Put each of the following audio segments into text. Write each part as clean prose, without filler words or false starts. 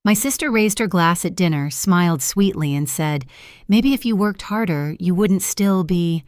My sister raised her glass at dinner, smiled sweetly, and said, "Maybe if you worked harder, you wouldn't still be,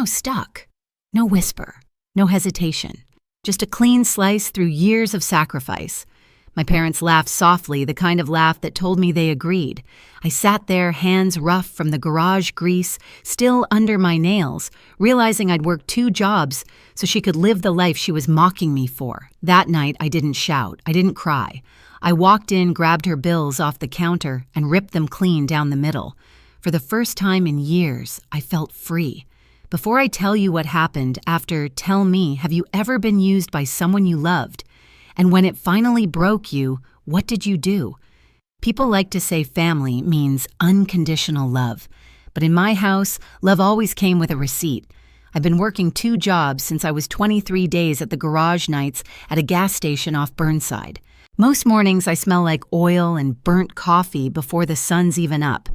stuck." No whisper, no hesitation, just a clean slice through years of sacrifice. My parents laughed softly, the kind of laugh that told me they agreed. I sat there, hands rough from the garage grease, still under my nails, realizing I'd worked 2 jobs so she could live the life she was mocking me for. That night, I didn't shout. I didn't cry. I walked in, grabbed her bills off the counter, and ripped them clean down the middle. For the first time in years, I felt free. Before I tell you what happened, tell me, have you ever been used by someone you loved? And when it finally broke you, what did you do? People like to say family means unconditional love. But in my house, love always came with a receipt. I've been working 2 jobs since I was 23 days at the garage nights at a gas station off Burnside. Most mornings I smell like oil and burnt coffee before the sun's even up.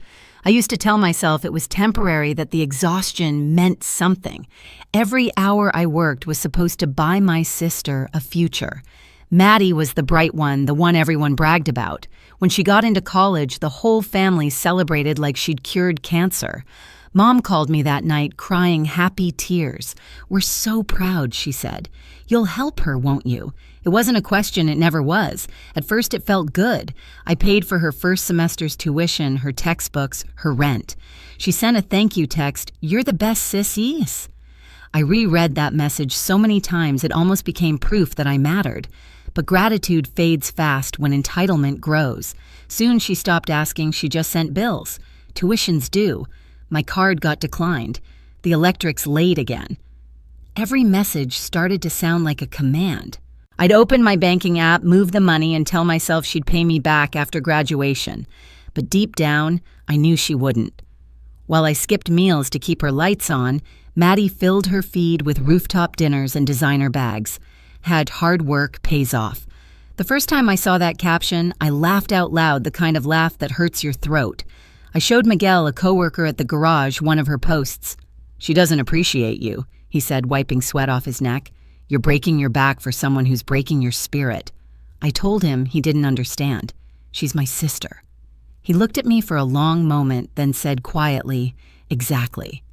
I used to tell myself it was temporary, that the exhaustion meant something. Every hour I worked was supposed to buy my sister a future. Maddie was the bright one, the one everyone bragged about. When she got into college, the whole family celebrated like she'd cured cancer. Mom called me that night, crying happy tears. "We're so proud," she said. "You'll help her, won't you?" It wasn't a question, it never was. At first it felt good. I paid for her first semester's tuition, her textbooks, her rent. She sent a thank you text, "You're the best sis is." I reread that message so many times it almost became proof that I mattered. But gratitude fades fast when entitlement grows. Soon she stopped asking, she just sent bills. Tuition's due. My card got declined. The electric's late again. Every message started to sound like a command. I'd open my banking app, move the money, and tell myself she'd pay me back after graduation. But deep down, I knew she wouldn't. While I skipped meals to keep her lights on, Maddie filled her feed with rooftop dinners and designer bags. Had hard work pays off. The first time I saw that caption, I laughed out loud, the kind of laugh that hurts your throat. I showed Miguel, a coworker at the garage, one of her posts. "She doesn't appreciate you," he said, wiping sweat off his neck. "You're breaking your back for someone who's breaking your spirit." I told him he didn't understand. "She's my sister." He looked at me for a long moment, then said quietly, "Exactly."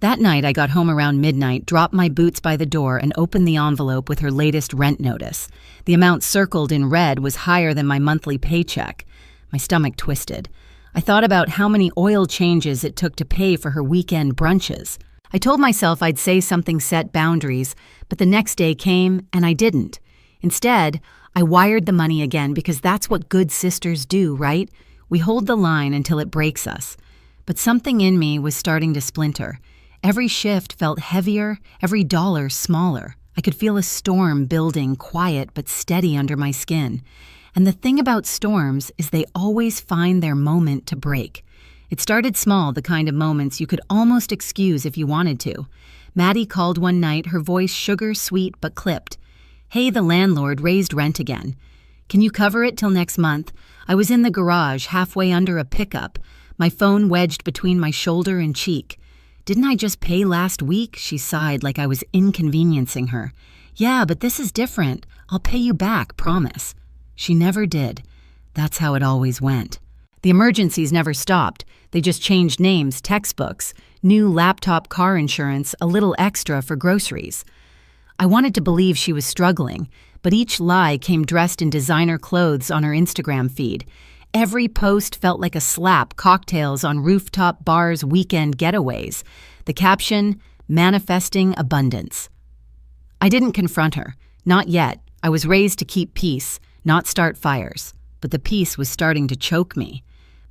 That night, I got home around midnight, dropped my boots by the door, and opened the envelope with her latest rent notice. The amount circled in red was higher than my monthly paycheck. My stomach twisted. I thought about how many oil changes it took to pay for her weekend brunches. I told myself I'd say something, set boundaries, but the next day came and I didn't. Instead, I wired the money again because that's what good sisters do, right? We hold the line until it breaks us. But something in me was starting to splinter. Every shift felt heavier, every dollar smaller. I could feel a storm building, quiet but steady under my skin. And the thing about storms is they always find their moment to break. It started small, the kind of moments you could almost excuse if you wanted to. Maddie called one night, her voice sugar sweet but clipped. "Hey, the landlord raised rent again. Can you cover it till next month?" I was in the garage, halfway under a pickup, my phone wedged between my shoulder and cheek. "Didn't I just pay last week?" She sighed like I was inconveniencing her. "Yeah, but this is different. I'll pay you back, promise." She never did. That's how it always went. The emergencies never stopped. They just changed names, textbooks, new laptop, car insurance, a little extra for groceries. I wanted to believe she was struggling, but each lie came dressed in designer clothes on her Instagram feed. Every post felt like a slap, cocktails on rooftop bars, weekend getaways. The caption, "Manifesting abundance." I didn't confront her. Not yet. I was raised to keep peace, not start fires. But the peace was starting to choke me.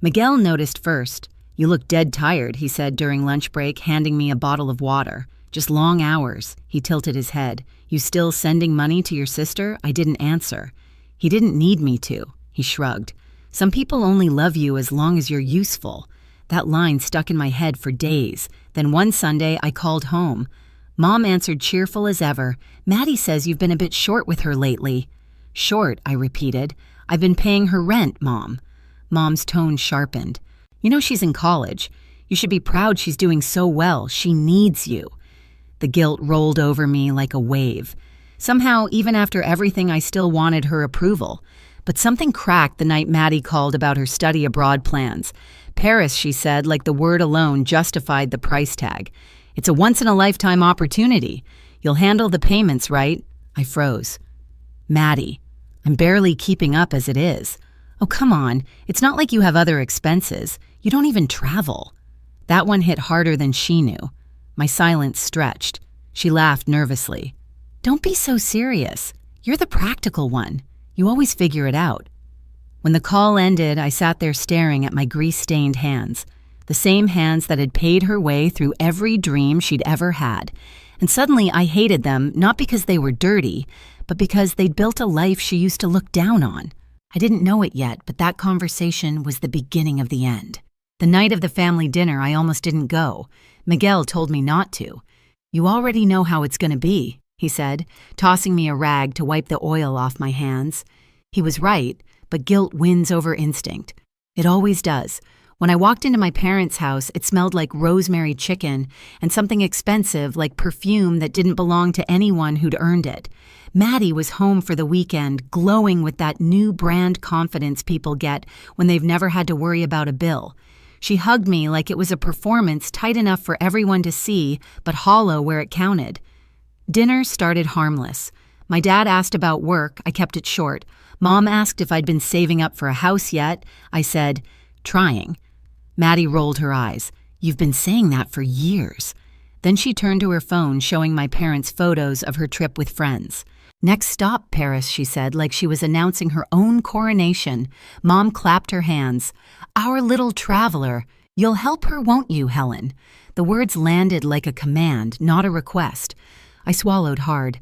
Miguel noticed first. "You look dead tired," he said during lunch break, handing me a bottle of water. "Just long hours." He tilted his head. "You still sending money to your sister?" I didn't answer. He didn't need me to. He shrugged. "Some people only love you as long as you're useful." That line stuck in my head for days. Then one Sunday, I called home. Mom answered cheerful as ever. "Maddie says you've been a bit short with her lately." "Short," I repeated. "I've been paying her rent, Mom." Mom's tone sharpened. "You know she's in college. You should be proud she's doing so well. She needs you." The guilt rolled over me like a wave. Somehow, even after everything, I still wanted her approval. But something cracked the night Maddie called about her study abroad plans. Paris, she said, like the word alone justified the price tag. It's a once-in-a-lifetime opportunity. You'll handle the payments, right? I froze. Maddie, I'm barely keeping up as it is. Oh, come on. It's not like you have other expenses. You don't even travel. That one hit harder than she knew. My silence stretched. She laughed nervously. Don't be so serious. You're the practical one. You always figure it out. When the call ended, I sat there staring at my grease-stained hands, the same hands that had paid her way through every dream she'd ever had. And suddenly I hated them, not because they were dirty, but because they'd built a life she used to look down on. I didn't know it yet, but that conversation was the beginning of the end. The night of the family dinner, I almost didn't go. Miguel told me not to. You already know how it's going to be, he said, tossing me a rag to wipe the oil off my hands. He was right, but guilt wins over instinct. It always does. When I walked into my parents' house, it smelled like rosemary chicken and something expensive like perfume that didn't belong to anyone who'd earned it. Maddie was home for the weekend, glowing with that new brand confidence people get when they've never had to worry about a bill. She hugged me like it was a performance tight enough for everyone to see, but hollow where it counted. Dinner started harmless. My dad asked about work. I kept it short. Mom asked if I'd been saving up for a house yet. I said, trying. Maddie rolled her eyes. You've been saying that for years. Then she turned to her phone, showing my parents photos of her trip with friends. Next stop, Paris, she said, like she was announcing her own coronation. Mom clapped her hands. Our little traveler. You'll help her, won't you, Helen? The words landed like a command, not a request. I swallowed hard.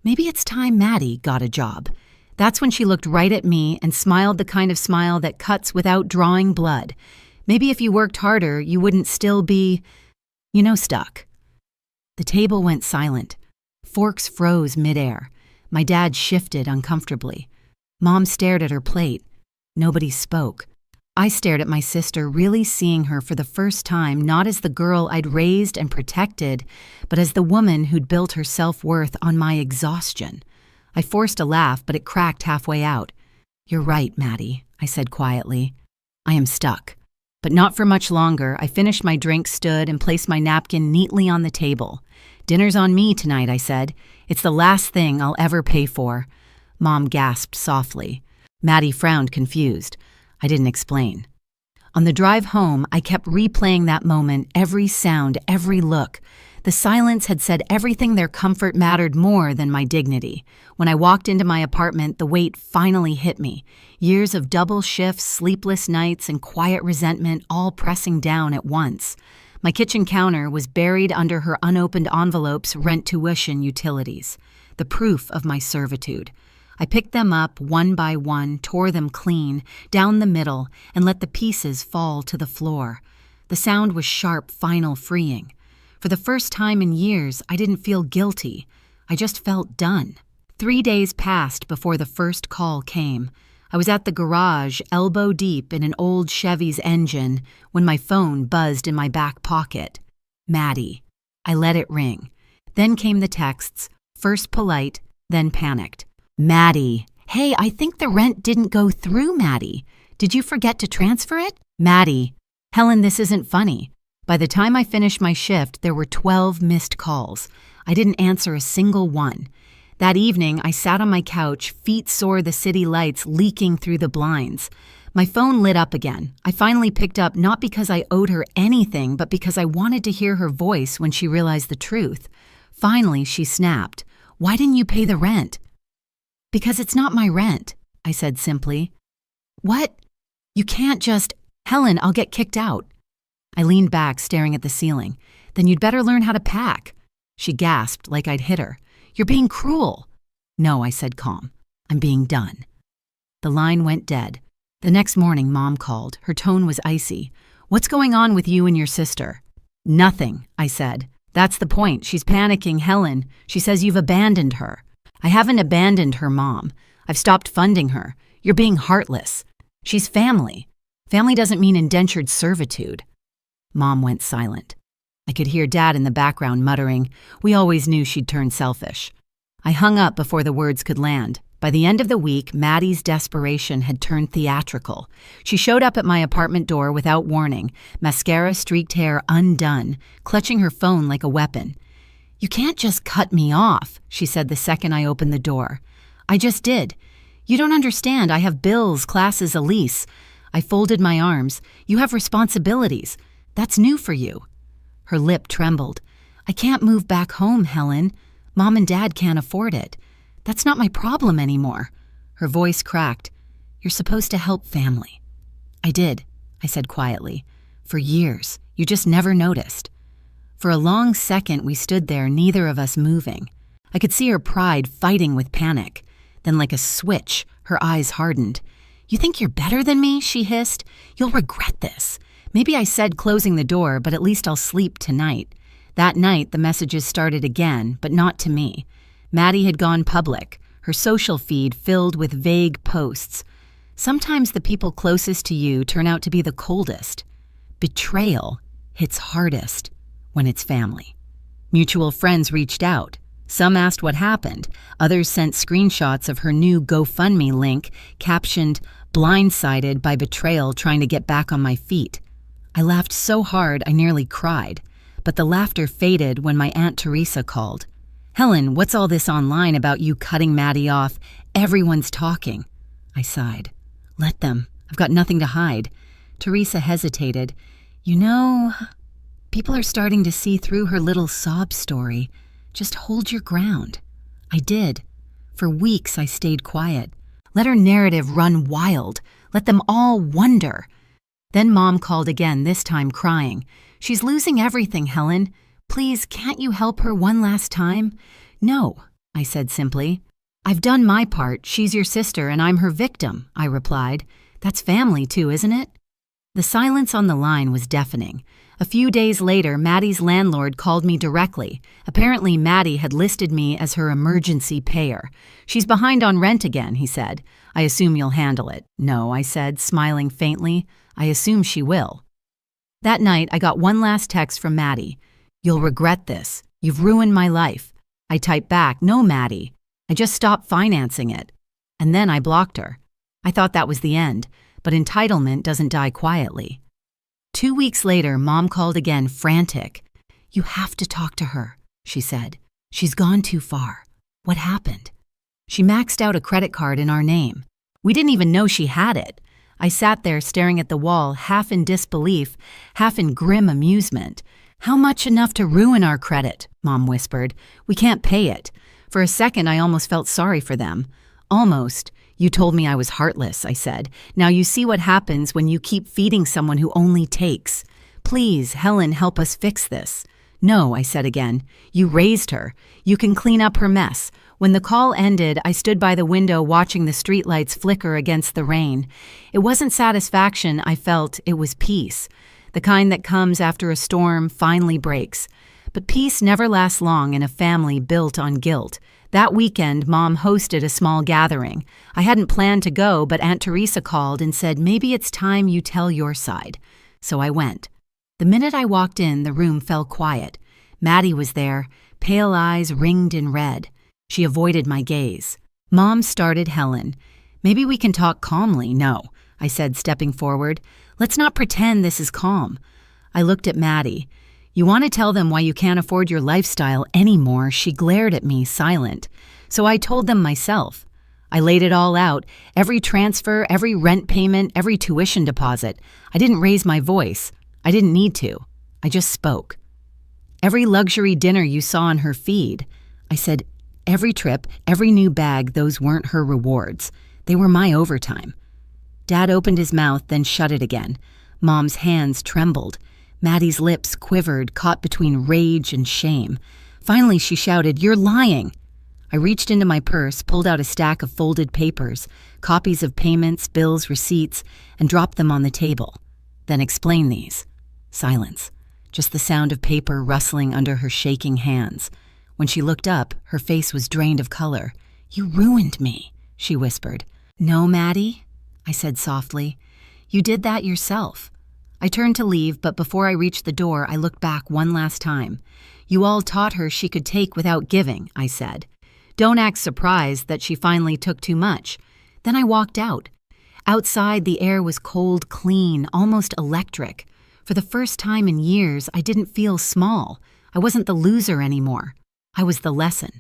Maybe it's time Maddie got a job. That's when she looked right at me and smiled the kind of smile that cuts without drawing blood. Maybe if you worked harder, you wouldn't still be, stuck. The table went silent. Forks froze midair. My dad shifted uncomfortably. Mom stared at her plate. Nobody spoke. I stared at my sister, really seeing her for the first time, not as the girl I'd raised and protected, but as the woman who'd built her self-worth on my exhaustion. I forced a laugh, but it cracked halfway out. You're right, Maddie, I said quietly. I am stuck. But not for much longer. I finished my drink, stood, and placed my napkin neatly on the table. Dinner's on me tonight, I said. It's the last thing I'll ever pay for. Mom gasped softly. Maddie frowned, confused. I didn't explain. On the drive home, I kept replaying that moment, every sound, every look. The silence had said everything their comfort mattered more than my dignity. When I walked into my apartment, the weight finally hit me. Years of double shifts, sleepless nights, and quiet resentment all pressing down at once. My kitchen counter was buried under her unopened envelopes, rent, tuition, utilities. The proof of my servitude. I picked them up one by one, tore them clean, down the middle, and let the pieces fall to the floor. The sound was sharp, final, freeing. For the first time in years, I didn't feel guilty. I just felt done. 3 days passed before the first call came. I was at the garage, elbow deep in an old Chevy's engine, when my phone buzzed in my back pocket. Maddie. I let it ring. Then came the texts, first polite, then panicked. Maddie. Hey, I think the rent didn't go through, Maddie. Did you forget to transfer it? Maddie. Helen, this isn't funny. By the time I finished my shift, there were 12 missed calls. I didn't answer a single one. That evening, I sat on my couch, feet sore, the city lights leaking through the blinds. My phone lit up again. I finally picked up not because I owed her anything, but because I wanted to hear her voice when she realized the truth. Finally, she snapped. Why didn't you pay the rent? Because it's not my rent, I said simply. What? You can't just... Helen, I'll get kicked out. I leaned back, staring at the ceiling. Then you'd better learn how to pack. She gasped like I'd hit her. You're being cruel. No, I said calm. I'm being done. The line went dead. The next morning, Mom called. Her tone was icy. What's going on with you and your sister? Nothing, I said. That's the point. She's panicking, Helen. She says you've abandoned her. I haven't abandoned her, Mom. I've stopped funding her. You're being heartless. She's family. Family doesn't mean indentured servitude. Mom went silent. I could hear Dad in the background muttering, we always knew she'd turn selfish. I hung up before the words could land. By the end of the week, Maddie's desperation had turned theatrical. She showed up at my apartment door without warning, mascara-streaked hair undone, clutching her phone like a weapon. "You can't just cut me off," she said the second I opened the door. "I just did. You don't understand. I have bills, classes, a lease." I folded my arms. "You have responsibilities. That's new for you." Her lip trembled. "I can't move back home, Helen. Mom and Dad can't afford it. That's not my problem anymore." Her voice cracked. "You're supposed to help family." "I did," I said quietly. "For years. You just never noticed." For a long second we stood there, neither of us moving. I could see her pride fighting with panic. Then like a switch, her eyes hardened. "You think you're better than me?" she hissed. "You'll regret this." Maybe I said closing the door, but at least I'll sleep tonight. That night the messages started again, but not to me. Maddie had gone public, her social feed filled with vague posts. Sometimes the people closest to you turn out to be the coldest. Betrayal hits hardest when it's family. Mutual friends reached out. Some asked what happened. Others sent screenshots of her new GoFundMe link captioned, "Blindsided by betrayal trying to get back on my feet." I laughed so hard I nearly cried, but the laughter faded when my Aunt Teresa called. "Helen, what's all this online about you cutting Maddie off? Everyone's talking." I sighed. "Let them. I've got nothing to hide." Teresa hesitated. "You know, people are starting to see through her little sob story. Just hold your ground." I did. For weeks I stayed quiet. Let her narrative run wild. Let them all wonder. Then Mom called again, this time crying. "She's losing everything, Helen. Please, can't you help her one last time?" "No," I said simply. "I've done my part. She's your sister and I'm her victim," I replied. "That's family too, isn't it?" The silence on the line was deafening. A few days later, Maddie's landlord called me directly. Apparently, Maddie had listed me as her emergency payer. "She's behind on rent again," he said. "I assume you'll handle it." "No," I said, smiling faintly. "I assume she will." That night, I got one last text from Maddie. "You'll regret this. You've ruined my life." I typed back, "No, Maddie. I just stopped financing it." And then I blocked her. I thought that was the end, but entitlement doesn't die quietly. 2 weeks later, Mom called again, frantic. "You have to talk to her," she said. "She's gone too far." "What happened?" "She maxed out a credit card in our name. We didn't even know she had it." I sat there staring at the wall, half in disbelief, half in grim amusement. "How much enough to ruin our credit?" Mom whispered. "We can't pay it." For a second, I almost felt sorry for them. "Almost. You told me I was heartless," I said. "Now you see what happens when you keep feeding someone who only takes. Please, Helen, help us fix this." "No," I said again. "You raised her. You can clean up her mess." When the call ended, I stood by the window watching the streetlights flicker against the rain. It wasn't satisfaction I felt, it was peace. The kind that comes after a storm finally breaks. But peace never lasts long in a family built on guilt. That weekend, Mom hosted a small gathering. I hadn't planned to go, but Aunt Teresa called and said, "Maybe it's time you tell your side." So I went. The minute I walked in, the room fell quiet. Maddie was there, pale eyes ringed in red. She avoided my gaze. Mom started Helen. "Maybe we can talk calmly." "No," I said, stepping forward. "Let's not pretend this is calm." I looked at Maddie. "You want to tell them why you can't afford your lifestyle anymore?" She glared at me, silent. So I told them myself. I laid it all out, every transfer, every rent payment, every tuition deposit. I didn't raise my voice. I didn't need to. I just spoke. "Every luxury dinner you saw on her feed," I said, "every trip, every new bag, those weren't her rewards. They were my overtime." Dad opened his mouth, then shut it again. Mom's hands trembled. Maddie's lips quivered, caught between rage and shame. Finally, she shouted, "You're lying!" I reached into my purse, pulled out a stack of folded papers, copies of payments, bills, receipts, and dropped them on the table. "Then explain these." Silence. Just the sound of paper rustling under her shaking hands. When she looked up, her face was drained of color. "You ruined me," she whispered. "No, Maddie," I said softly. "You did that yourself." I turned to leave, but before I reached the door, I looked back one last time. "You all taught her she could take without giving," I said. Don't act surprised that she finally took too much. Then I walked out. Outside, the air was cold, clean, almost electric. For the first time in years, I didn't feel small. I wasn't the loser anymore. I was the lesson.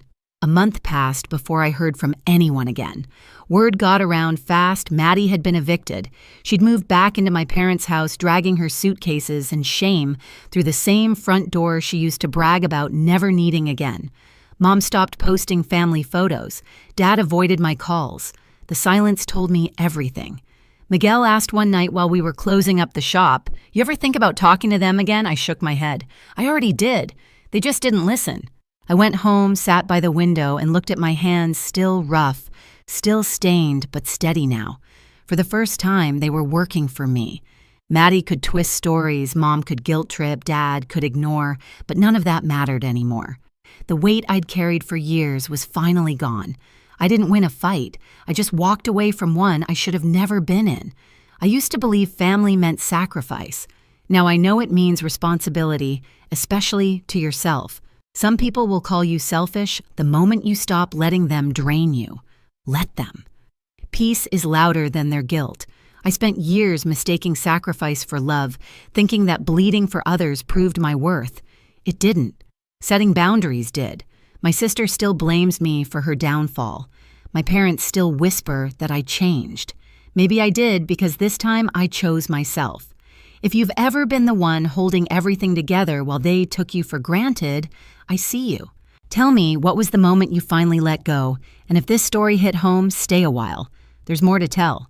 A month passed before I heard from anyone again. Word got around fast Maddie had been evicted. She'd moved back into my parents' house, dragging her suitcases in shame through the same front door she used to brag about never needing again. Mom stopped posting family photos. Dad avoided my calls. The silence told me everything. Miguel asked one night while we were closing up the shop, "You ever think about talking to them again?" I shook my head. "I already did. They just didn't listen." I went home, sat by the window, and looked at my hands, still rough, still stained, but steady now. For the first time, they were working for me. Maddie could twist stories, Mom could guilt trip, Dad could ignore, but none of that mattered anymore. The weight I'd carried for years was finally gone. I didn't win a fight. I just walked away from one I should have never been in. I used to believe family meant sacrifice. Now I know it means responsibility, especially to yourself. Some people will call you selfish the moment you stop letting them drain you. Let them. Peace is louder than their guilt. I spent years mistaking sacrifice for love, thinking that bleeding for others proved my worth. It didn't. Setting boundaries did. My sister still blames me for her downfall. My parents still whisper that I changed. Maybe I did because this time I chose myself. If you've ever been the one holding everything together while they took you for granted, I see you. Tell me, what was the moment you finally let go? And if this story hit home, stay a while. There's more to tell.